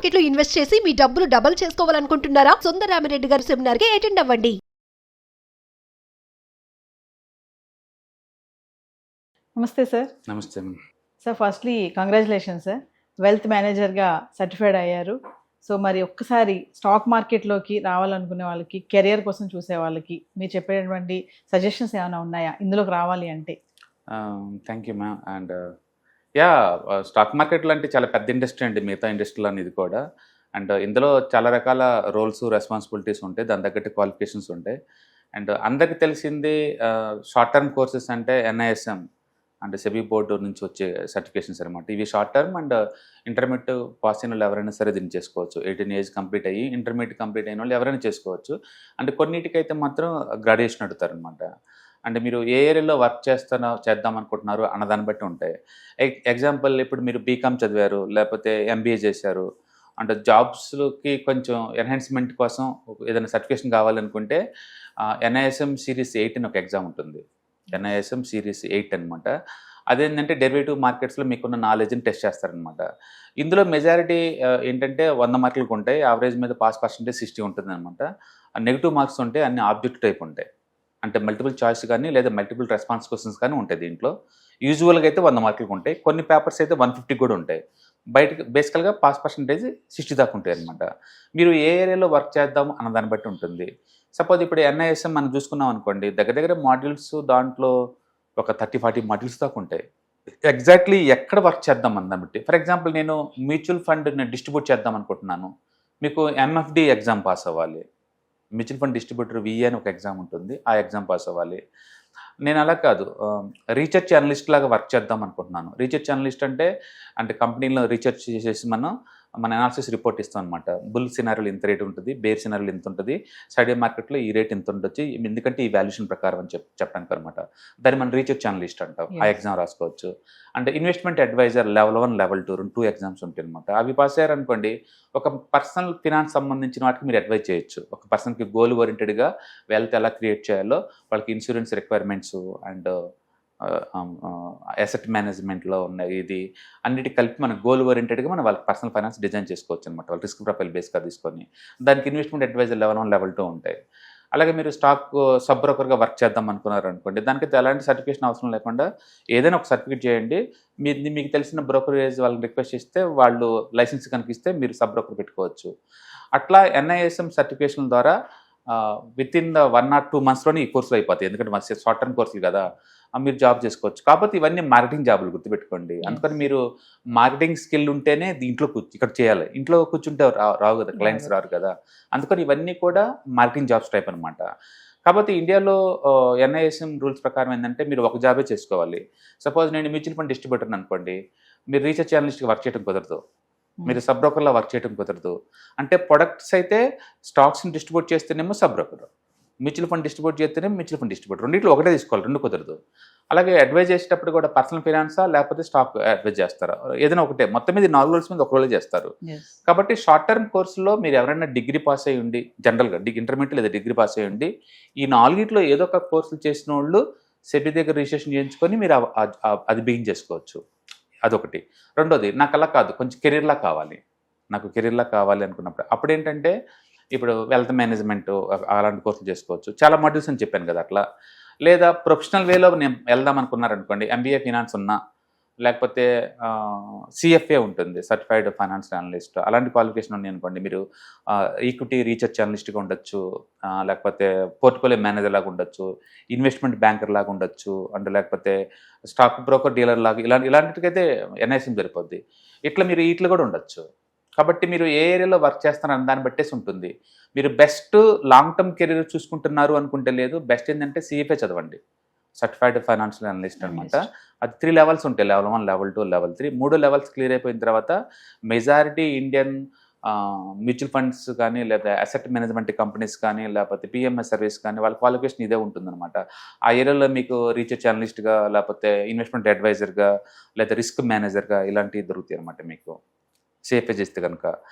Market లో invest చేసి మీ డబ్బులు డబుల్ చేసుకోవాలనుకుంటున్నారా? సుందరరామిరెడ్డి గారి సెమినార్ కి అటెండ్ అవ్వండి. నమస్తే సార్. నమస్తే. Sir firstly congratulation sir, wealth మేనేజర్గా సర్టిఫైడ్ అయ్యారు. సో మరి ఒక్కసారి స్టాక్ మార్కెట్లోకి రావాలనుకునే వాళ్ళకి, కెరియర్ కోసం చూసే వాళ్ళకి మీరు చెప్పేటువంటి సజెషన్స్ ఏమైనా ఉన్నాయా ఇందులోకి రావాలి అంటే? Thank you ma'am. And stock మార్కెట్లో అంటే చాలా పెద్ద ఇండస్ట్రీ అండి, మిగతా ఇండస్ట్రీలో అనేది కూడా. అండ్ ఇందులో చాలా రకాల రోల్స్, రెస్పాన్సిబిలిటీస్ ఉంటాయి, దాని తగ్గట్టు క్వాలిఫికేషన్స్ ఉంటాయి. అండ్ అందరికీ తెలిసింది షార్ట్ టర్మ్ కోర్సెస్ అంటే NISM అంటే సెబీ బోర్డు నుంచి వచ్చే సర్టిఫికేషన్స్ అనమాట. ఇవి short term and intermediate pass అయిన వాళ్ళు ఎవరైనా సరే దీన్ని చేసుకోవచ్చు. 18 ఏజ్ కంప్లీట్ అయ్యి ఇంటర్మీడియట్ కంప్లీట్ అయిన వాళ్ళు ఎవరైనా చేసుకోవచ్చు. అంటే కొన్నిటికైతే మాత్రం గ్రాడ్యుయేషన్ అడుగుతారనమాట. అంటే మీరు ఏ ఏరియాలో వర్క్ చేద్దాం అనుకుంటున్నారు అన్న దాన్ని బట్టి ఉంటాయి. ఎగ్జాంపుల్, ఇప్పుడు మీరు బీకామ్ చదివారు, లేకపోతే MBA చేశారు, అంటే జాబ్స్కి కొంచెం ఎన్హాన్స్మెంట్ కోసం ఏదైనా సర్టిఫికేషన్ కావాలనుకుంటే NISM Series 8 అని ఒక ఎగ్జామ్ ఉంటుంది. NISM Series 8 అనమాట. అదేంటంటే డెరివేటివ్ మార్కెట్స్లో మీకున్న నాలెడ్జ్ని టెస్ట్ చేస్తారనమాట. ఇందులో మెజారిటీ ఏంటంటే 100 మార్కులకు ఉంటాయి. యావరేజ్ మీద పాస్ పర్సెంటేజ్ 60 ఉంటుంది అనమాట. నెగిటివ్ మార్క్స్ ఉంటాయి, అన్ని ఆబ్జెక్ట్ టైప్ ఉంటాయి. అంటే మల్టిపుల్ చాయిస్ కానీ లేదా మల్టిపుల్ రెస్పాన్స్ క్వశ్చన్స్ కానీ ఉంటాయి దీంట్లో. యూజువల్గా అయితే 100 మార్కులకు ఉంటాయి. కొన్ని పేపర్స్ అయితే 150 కూడా ఉంటాయి. బయటకు బేసికల్గా పాస్ పర్సెంటేజ్ 60 దాకా ఉంటాయి అనమాట. మీరు ఏ ఏరియాలో వర్క్ చేద్దాం అన్న దాన్ని బట్టి ఉంటుంది. సపోజ్ ఇప్పుడు NISM మనం చూసుకున్నాం అనుకోండి, దగ్గర దగ్గర మాడ్యూల్స్ దాంట్లో ఒక 30-40 మాడ్యూల్స్ దాకా ఉంటాయి. ఎగ్జాక్ట్లీ ఎక్కడ వర్క్ చేద్దాం అన్న దాన్ని బట్టి. ఫర్ ఎగ్జాంపుల్, నేను మ్యూచువల్ ఫండ్ని డిస్ట్రిబ్యూట్ చేద్దాం అనుకుంటున్నాను. మీకు MFD ఎగ్జామ్ పాస్ అవ్వాలి. మ్యూచువల్ ఫండ్ డిస్ట్రిబ్యూటర్ VA అని ఒక ఎగ్జామ్ ఉంటుంది, ఆ ఎగ్జామ్ పాస్ అవ్వాలి. నేను అలా కాదు, రీసెర్చ్ అనలిస్ట్ లాగా వర్క్ చేద్దాం అనుకుంటున్నాను. రీసెర్చ్ అనలిస్ట్ అంటే కంపెనీలో రీసెర్చ్ చేసేసి మన అనాలిసిస్ రిపోర్ట్ ఇస్తాం అనమాట. బుల్ సినారీలో ఇంత రేట్ ఉంటుంది, బేర్ సినారీలో ఇంత ఉంటుంది, స్టడీ మార్కెట్లో ఈ రేట్ ఇంత ఉండొచ్చు, ఎందుకంటే ఈ వాల్యుయేషన్ ప్రకారం అని చెప్పడానికి అనమాట. దాన్ని మనం రీసెర్చ్ అనలిస్ట్ అంటాం. ఆ ఎగ్జామ్ రాసుకోవచ్చు. అంటే investment advisor level 1, level 2 2 exams ఉంటాయి అనమాట. అవి పాస్ అయ్యారనుకోండి, ఒక పర్సనల్ ఫినాన్స్ సంబంధించిన వాటికి మీరు అడ్వైజ్ చేయొచ్చు. ఒక పర్సన్కి గోల్ ఓరియంటెడ్గా వెల్త్ ఎలా క్రియేట్ చేయాలో, వాళ్ళకి ఇన్సూరెన్స్ రిక్వైర్మెంట్స్ అండ్ అసెట్ మేనేజ్మెంట్లో ఉన్న ఇది అన్నిటి కలిపి మన గోల్ ఓరియంటెడ్గా మనం వాళ్ళకి పర్సనల్ ఫైనాన్స్ డిజైన్ చేసుకోవచ్చు అనమాట. వాళ్ళు రిస్క్ ప్రొఫైల్ బేస్గా తీసుకొని దానికి ఇన్వెస్ట్మెంట్ అడ్వైజర్ లెవెల్ 1, లెవెల్ 2 ఉంటాయి. అలాగే మీరు స్టాక్ సబ్ బ్రోకర్గా వర్క్ చేద్దాం అనుకున్నారు అనుకోండి, దానికైతే ఎలాంటి సర్టిఫికేషన్ అవసరం లేకుండా ఏదైనా ఒక సర్టిఫికేట్ చేయండి. మీకు తెలిసిన బ్రోకరేజ్ వాళ్ళని రిక్వెస్ట్ చేస్తే వాళ్ళు లైసెన్స్ కనుక ఇస్తే మీరు సబ్ బ్రోకర్ పెట్టుకోవచ్చు. అట్లా NISM సర్టిఫికేషన్ ద్వారా విత్ ఇన్ ద 1 or 2 monthsలోనే ఈ కోర్సులు అయిపోతాయి. ఎందుకంటే మన షార్ట్ టర్మ్ కోర్సులు కదా, మీరు జాబ్ చేసుకోవచ్చు. కాకపోతే ఇవన్నీ మార్కెటింగ్ జాబులు, గుర్తుపెట్టుకోండి. అందుకని మీరు మార్కెటింగ్ స్కిల్ ఉంటేనే దీంట్లో ఇక్కడ చేయాలి. ఇంట్లో కూర్చుంటే రావు కదా, క్లయింట్స్ రారు కదా. అందుకని ఇవన్నీ కూడా మార్కెటింగ్ జాబ్స్ టైప్ అనమాట. కాబట్టి ఇండియాలో NISM రూల్స్ ప్రకారం ఏంటంటే మీరు ఒక జాబే చేసుకోవాలి. సపోజ్ నేను మ్యూచువల్ ఫండ్ డిస్ట్రిబ్యూటర్ అనుకోండి, మీరు రీసెర్చ్ అనలిస్ట్గా వర్క్ చేయడం కుదరదు, మీరు సబ్ బ్రోకర్లో వర్క్ చేయడం కుదరదు. అంటే ప్రొడక్ట్స్ అయితే స్టాక్స్ని డిస్ట్రిబ్యూట్ చేస్తేనేమో sub broker, mutual fund distribute చేస్తేనే మ్యూచువల్ ఫండ్ డిస్ట్రిబ్యూటర్, రెండింటిలో ఒకటే తీసుకోవాలి, రెండు కుదరదు. అలాగే అడ్వైజ్ చేసేటప్పుడు కూడా పర్సనల్ ఫైనాన్సా లేకపోతే స్టాక్ అడ్వైజ్ చేస్తారా, ఏదైనా ఒకటే. మొత్తం మీద 4 రోల్స్ మీద ఒక రోలే చేస్తారు. కాబట్టి షార్ట్ టర్మ్ కోర్సులో మీరు ఎవరైనా డిగ్రీ పాస్ అయ్యి ఉండి, జనరల్గా ఇంటర్మీడియట్ లేదా డిగ్రీ పాస్ అయ్యి ఉండి, ఈ 4 ఏదో ఒక కోర్సులు చేసిన వాళ్ళు సెబీ దగ్గర రిజిస్ట్రేషన్ చేయించుకొని మీరు అది బిగిన్ చేసుకోవచ్చు. అదొకటి. రెండోది, నాకు అలా కాదు, కొంచెం కెరీర్లా కావాలి, నాకు కెరీర్లా కావాలి అనుకున్నప్పుడు అప్పుడేంటంటే ఇప్పుడు వెల్త్ మేనేజ్మెంట్ అలాంటి కోర్సులు చేసుకోవచ్చు. చాలా మాడ్యూల్స్ అని చెప్పాను కదా అట్లా. లేదా ప్రొఫెషనల్ వేలో నేను వెళ్దాం అనుకున్నారనుకోండి, MBA ఫినాన్స్ ఉన్నా, లేకపోతే CFA ఉంటుంది, సర్టిఫైడ్ ఫైనాన్షియల్ అనలిస్ట్, అలాంటి క్వాలిఫికేషన్ ఉన్నాయి అనుకోండి, మీరు ఈక్విటీ రీసెర్చ్ అనలిస్ట్గా ఉండొచ్చు, లేకపోతే పోర్ట్ఫోలియో మేనేజర్ లాగా ఉండొచ్చు, ఇన్వెస్ట్మెంట్ బ్యాంకర్ లాగా ఉండొచ్చు, అంటే లేకపోతే స్టాక్ బ్రోకర్ డీలర్ లాగా ఇలాంటికైతే NISM సరిపోద్ది. ఇట్లా మీరు వీటిలో కూడా ఉండొచ్చు. కాబట్టి మీరు ఏ ఏరియాలో వర్క్ చేస్తున్నారని దాన్ని బట్టేసి ఉంటుంది. మీరు బెస్ట్ లాంగ్ టర్మ్ కెరీర్ చూసుకుంటున్నారు అనుకుంటే లేదు, బెస్ట్ ఏంటంటే CFA చదవండి, సర్టిఫైడ్ ఫైనాన్షియల్ అనలిస్ట్ అనమాట. అది 3 లెవెల్స్ ఉంటాయి, level 1, level 2, level 3. 3 levels clear అయిపోయిన తర్వాత మెజారిటీ ఇండియన్ మ్యూచువల్ ఫండ్స్ కానీ, లేదా అసెట్ మేనేజ్మెంట్ కంపెనీస్ కానీ, లేకపోతే PMS సర్వీస్ కానీ, వాళ్ళ క్వాలిఫికేషన్ ఇదే ఉంటుందన్నమాట. ఆ ఏరియాలో మీకు రీసెర్చ్ అనలిస్ట్గా, లేకపోతే ఇన్వెస్ట్మెంట్ అడ్వైజర్గా, లేదా రిస్క్ మేనేజర్గా ఇలాంటివి దొరుకుతాయి అనమాట. మీకు CFA చేస్తే కనుక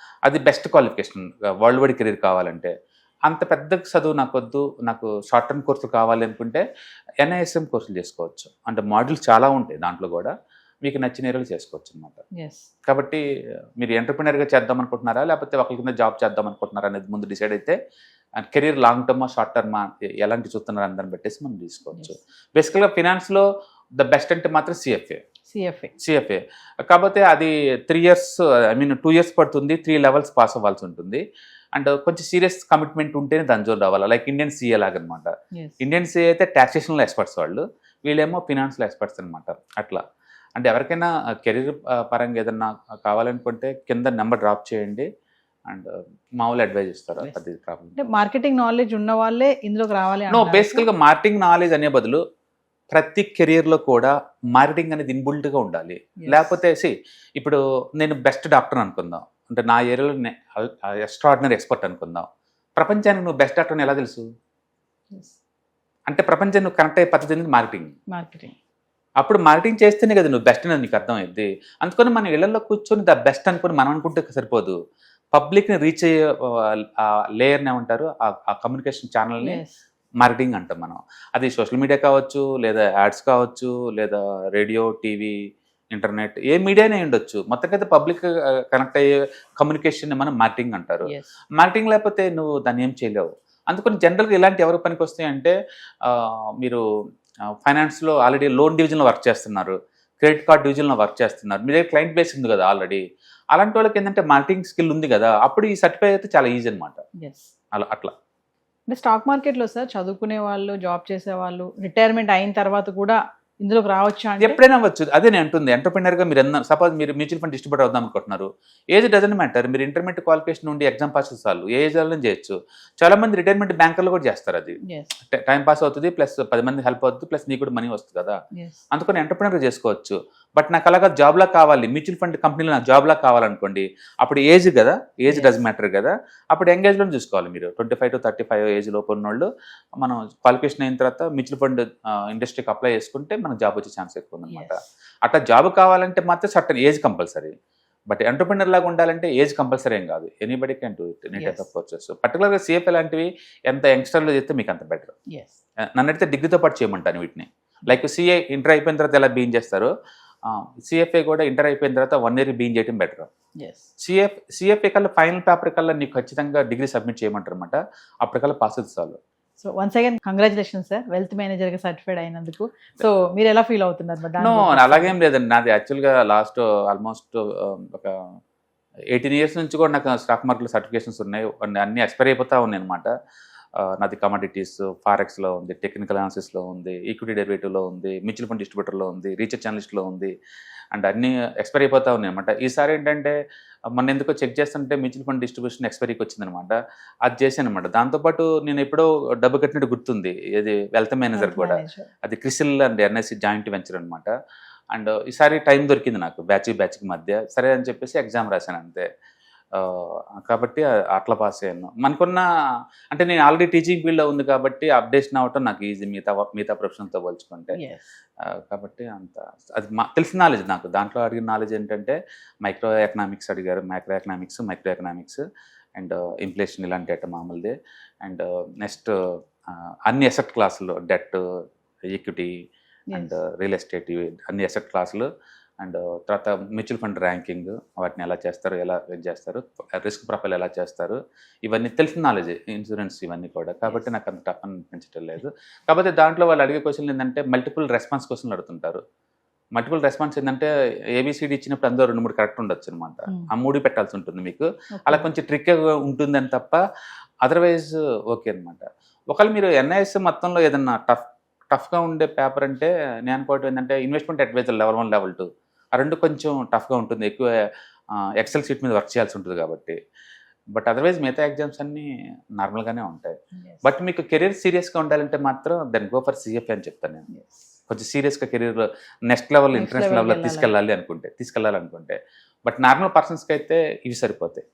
అది best qualification world wide career కావాలంటే. అంత పెద్ద చదువు నాకొద్దు, నాకు షార్ట్ టర్మ్ కోర్సులు కావాలి అనుకుంటే NISM కోర్సులు చేసుకోవచ్చు. అంటే మాడ్యూల్స్ చాలా ఉంటాయి దాంట్లో కూడా. మీకు నచ్చిన ఏరియాలో చేసుకోవచ్చు అనమాట. ఎస్. కాబట్టి మీరు ఎంటర్‌ప్రెన్యూర్‌గా చేద్దాం అనుకుంటున్నారా? లేకపోతే ఒకళ్ళ కింద జాబ్ చేద్దాం అనుకుంటున్నారా అనేది ముందు డిసైడ్ అయితే కెరీర్ లాంగ్ టర్మా, షార్ట్ టర్మా ఎలాంటి చూస్తున్నారు అందరిని బట్టేసి మనం తీసుకోవచ్చు. బేసికల్‌గా ఫినాన్స్‌లో ద బెస్ట్ అంటే మాత్రం సిఎఫ్ఏ. కాకపోతే అది 3 ఇయర్స్ 2 ఇయర్స్ పడుతుంది. 3 లెవెల్స్ పాస్ అవ్వాల్సి ఉంటుంది. అండ్ కొంచెం సీరియస్ కమిట్మెంట్ ఉంటేనే దాని జోన్ రావాలి. లైక్ ఇండియన్ సీఏ లాగనమాట. ఇండియన్ సీఏ అయితే టాక్సేషన్లో ఎక్స్పర్ట్స్ వాళ్ళు, వీళ్ళేమో ఫినాన్స్లో ఎక్స్పర్ట్స్ అనమాట. అట్లా అంటే ఎవరికైనా కెరీర్ పరంగా ఏదన్నా కావాలనుకుంటే కింద నెంబర్ డ్రాప్ చేయండి అండ్ మామూలు అడ్వైజ్ ఇస్తారు. అది ప్రాబ్లం. అంటే మార్కెటింగ్ నాలెడ్జ్ ఉన్న వాళ్ళే ఇందులోకి రావాలి. బేసికల్గా మార్కెటింగ్ నాలెడ్జ్ అనే బదులు ప్రతి కెరియర్లో కూడా మార్కెటింగ్ అనేది ఇన్బుల్ట్గా ఉండాలి. లేకపోతే ఇప్పుడు నేను బెస్ట్ డాక్టర్ అనుకుందాం, అంటే నా ఏరియాలో ఎక్స్ట్రాడినరీ ఎక్స్పర్ట్ అనుకుందాం. ప్రపంచానికి నువ్వు బెస్ట్ డాక్టర్ ఎలా తెలుసు? అంటే ప్రపంచం నువ్వు కనెక్ట్ అయ్యే పద్ధతి అనేది మార్కెటింగ్. అప్పుడు మార్కెటింగ్ చేస్తేనే కదా నువ్వు బెస్ట్ అనేది నీకు అర్థమైంది. అందుకని మన ఇళ్లలో కూర్చొని ద బెస్ట్ అనుకుని మనం అనుకుంటే సరిపోదు. పబ్లిక్ని రీచ్ అయ్యే లేయర్ని ఏమంటారు, ఆ కమ్యూనికేషన్ ఛానల్ని మార్కెటింగ్ అంటాం మనం. అది సోషల్ మీడియా కావచ్చు, లేదా యాడ్స్ కావచ్చు, లేదా రేడియో, టీవీ, ఇంటర్నెట్, ఏ మీడియానే ఉండొచ్చు. మొత్తంకైతే పబ్లిక్ కనెక్ట్ అయ్యే కమ్యూనికేషన్ మనం మార్కెటింగ్ అంటారు. మార్కెటింగ్ లేకపోతే నువ్వు దాన్ని ఏం చేయలేవు. అందుకని జనరల్గా ఇలాంటి ఎవరు పనికి వస్తాయి అంటే మీరు ఫైనాన్స్లో ఆల్రెడీ లోన్ డివిజన్లో వర్క్ చేస్తున్నారు, క్రెడిట్ కార్డ్ డివిజన్లో వర్క్ చేస్తున్నారు, మీ దగ్గర క్లయింట్ బేస్ ఉంది కదా ఆల్రెడీ. అలాంటి వాళ్ళకి ఏంటంటే మార్కెటింగ్ స్కిల్ ఉంది కదా, అప్పుడు ఈ సర్టిఫై అయితే చాలా ఈజీ అనమాట. అట్లా అంటే స్టాక్ మార్కెట్లో సార్ చదువుకునే వాళ్ళు, జాబ్ చేసే వాళ్ళు, రిటైర్మెంట్ అయిన తర్వాత కూడా ఇందులోకి రావచ్చు అంటే ఎప్పుడైనా అవ్వచ్చు. అదే నేను అంటుంది, ఎంటర్‌ప్రెన్యూర్‌గా మీరు సపోజ్ మీరు మ్యూచువల్ ఫండ్ డిస్ట్రిబ్యూటర్ అవుదాం అనుకుంటున్నారు. Age doesn't matter. మీరు ఇంటర్మీడియట్ క్వాలిఫికేషన్ నుండి ఎగ్జామ్ పాస్ చాలు, ఏ ఏజ్ వాళ్ళని చేయొచ్చు. చాలా మంది రిటైర్మెంట్ బ్యాంకర్లు కూడా చేస్తారు. అది టైం పాస్ అవుతుంది, ప్లస్ 10 మంది హెల్ప్ అవుతుంది, ప్లస్ నీకు కూడా మనీ వస్తుంది కదా. అందుకని ఎంటర్‌ప్రెన్యూర్‌గా చేసుకోవచ్చు. బట్ నాకు అలాగా జాబ్లా కావాలి, మ్యూచువల్ ఫండ్ కంపెనీలో నాకు జాబ్లా కావాలనుకోండి, అప్పుడు ఏజ్ కదా, ఏజ్ డజ్ మ్యాటర్ కదా. అప్పుడు ఎంగేజ్లో చూసుకోవాలి మీరు. 25 to 35 ఏజ్ లోపు ఉన్నోళ్ళు మనం క్వాలిఫికేషన్ అయిన తర్వాత మ్యూచువల్ ఫండ్ ఇండస్ట్రీకి అప్లై చేసుకుంటే మనకు జాబ్ వచ్చే ఛాన్స్ ఎక్కువ ఉందన్నమాట. అట్లా జాబ్ కావాలంటే మాత్రం certain age compulsory. But entrepreneur లాగా ఉండాలంటే ఏజ్ కంపల్సరీ ఏం కాదు. Anybody can do it, any type of courses. పర్టికులర్గా సిఎఫ్ఏ లాంటివి ఎంత యంగ్స్టర్లో చేస్తే మీకు అంత బెటర్. నన్ను అడిగితే డిగ్రీతో పాటు చేయమంటాను వీటిని. లైక్ సిఏ ఇంటర్ అయిపోయిన తర్వాత ఎలా బీన్ చేస్తారు, సిఎఫ్ఏ కూడా ఇంటర్ అయిపోయిన తర్వాత 1 year బీన్ చేయడం బెటర్. సిఎఫ్ఏ కల్లా ఫైనల్ పేపర్ కల్లా నీకు ఖచ్చితంగా డిగ్రీ సబ్మిట్ చేయమంటారు అనమాట. అప్పటికల్లా పాస్ అవుతుంది చాలు. So once again congratulation sir, wealth మేనేజర్గా సర్టిఫైడ్ అయినందుకు. సో మీరు ఎలా ఫీల్ అవుతున్నారు? అలాగేం లేదండి. నాది యాక్చువల్గా లాస్ట్ ఆల్మోస్ట్ ఒక 18 years నుంచి కూడా నాకు స్టాక్ మార్కెట్లో సర్టిఫికేషన్స్ ఉన్నాయి. అన్నీ ఎక్స్పైర్ అయిపోతూ ఉన్నాయి అనమాట. నాది కమోడిటీస్, ఫారెక్స్లో ఉంది, టెక్నికల్ అనాలిసిస్లో ఉంది, ఈక్విటీ డెరివేటివ్లో ఉంది, మ్యూచువల్ ఫండ్ డిస్ట్రిబ్యూటర్లో ఉంది, రీసెర్చ్ అనలిస్ట్లో ఉంది. అండ్ అన్నీ ఎక్స్పైర్ అయిపోతూ ఉన్నాయి అనమాట. ఈసారి ఏంటంటే మొన్న ఎందుకో చెక్ చేస్తుంటే మ్యూచువల్ ఫండ్ డిస్ట్రిబ్యూషన్ ఎక్స్పైరీకి వచ్చిందనమాట. అది చేశాను అనమాట. దాంతోపాటు నేను ఎప్పుడో డబ్బు కట్టినట్టు గుర్తుంది. ఇది వెల్త్ మేనేజర్ కూడా, అది CRISIL and NIC joint venture అనమాట. అండ్ ఈసారి టైం దొరికింది నాకు బ్యాచ్కి మధ్య, సరే అని చెప్పేసి ఎగ్జామ్ రాశాను అంతే. కాబట్టి అట్లా పాస్ అయ్యాను. మనకున్న అంటే నేను ఆల్రెడీ టీచింగ్ ఫీల్డ్లో ఉంది కాబట్టి అప్డేషన్ అవ్వటం నాకు ఈజీ మిగతా ప్రొఫెషన్తో పోల్చుకుంటే. కాబట్టి అంత అది తెలిసిన నాలెడ్జ్ నాకు. దాంట్లో అడిగిన నాలెడ్జ్ ఏంటంటే మైక్రో ఎకనామిక్స్ అడిగారు, మైక్రో ఎకనామిక్స్ అండ్ ఇన్ఫ్లేషన్ ఇలాంటి అట్ట మామూలుదే. అండ్ నెక్స్ట్ అన్ని ఎసెట్ క్లాసులు, debt, equity and real estate, ఇవి అన్ని ఎసెట్ క్లాసులు. అండ్ తర్వాత మ్యూచువల్ ఫండ్ ర్యాంకింగ్, వాటిని ఎలా చేస్తారు, ఎలా చేస్తారు, రిస్క్ ప్రొఫైల్ ఎలా చేస్తారు, ఇవన్నీ తెలిసిన నాలెడ్జ్. ఇన్సూరెన్స్ ఇవన్నీ కూడా. కాబట్టి నాకు అంత టఫ్ అనిపించడం లేదు. కాకపోతే దాంట్లో వాళ్ళు అడిగే క్వశ్చన్లు ఏంటంటే మల్టిపుల్ రెస్పాన్స్ క్వశ్చన్లు అడుగుతుంటారు. మల్టిపుల్ రెస్పాన్స్ ఏంటంటే ఏబిసిడి ఇచ్చినప్పుడు అందులో 2-3 కరెక్ట్ ఉండొచ్చు అనమాట. ఆ 3 పెట్టాల్సి ఉంటుంది మీకు. అలా కొంచెం ట్రిక్గా ఉంటుందని తప్ప అదర్వైజ్ ఓకే అనమాట. ఒకవేళ మీరు ఎన్ఐఎస్ మొత్తంలో ఏదన్నా టఫ్గా ఉండే పేపర్ అంటే నేను అనుకోవటం ఏంటంటే ఇన్వెస్ట్మెంట్ అడ్వైజర్ లెవెల్ 1, లెవెల్ 2 ఆ 2 కొంచెం టఫ్గా ఉంటుంది. ఎక్కువ ఎక్సెల్ షీట్ మీద వర్క్ చేయాల్సి ఉంటుంది కాబట్టి. బట్ అదర్వైజ్ మిగతా ఎగ్జామ్స్ అన్నీ నార్మల్గానే ఉంటాయి. బట్ మీకు కెరీర్ సీరియస్గా ఉండాలంటే మాత్రం దెన్ గో ఫర్ సిఎఫ్ఏ అని చెప్తాను నేను. కొంచెం సీరియస్గా కెరీర్ నెక్స్ట్ లెవెల్, ఇంటర్నేషనల్ లెవెల్లో తీసుకెళ్ళాలనుకుంటే. బట్ నార్మల్ పర్సన్స్కి అయితే ఇవి సరిపోతాయి.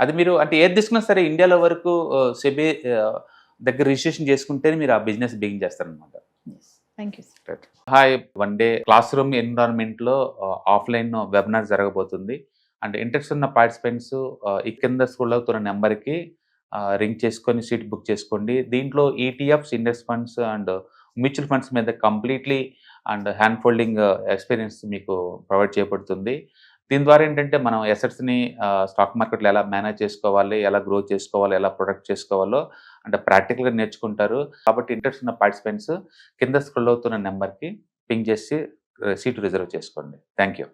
అది మీరు అంటే ఏది తీసుకున్నా సరే ఇండియాలో వరకు సెబీ దగ్గర రిజిస్ట్రేషన్ చేసుకుంటేనే మీరు ఆ బిజినెస్ బిగిన్ చేస్తారనమాట. Thank you sir. Hi, 1 day classroom ఎన్విరాన్మెంట్లో ఆఫ్లైన్ వెబినార్ జరగబోతుంది. అండ్ ఇంట్రెస్ట్ ఉన్న పార్టిసిపెంట్స్ ఈ కింద స్క్రోల్ అవుతున్న నెంబర్కి రింగ్ చేసుకొని సీట్ బుక్ చేసుకోండి. దీంట్లో ETFs, index funds and mutual funds మీద completely and hand folding experience మీకు ప్రొవైడ్ చేయబడుతుంది. దీని ద్వారా ఏంటంటే మనం ఎసెట్స్ని స్టాక్ మార్కెట్లో ఎలా మేనేజ్ చేసుకోవాలి, ఎలా గ్రో చేసుకోవాలి, ఎలా ప్రొటెక్ట్ చేసుకోవాలో అంటే ప్రాక్టికల్గా నేర్చుకుంటారు. కాబట్టి ఇంట్రెస్ట్ ఉన్న పార్టిసిపెంట్స్ కింద స్క్రోల్ అవుతున్న నెంబర్కి పింగ్ చేసి సీటు రిజర్వ్ చేసుకోండి. Thank you.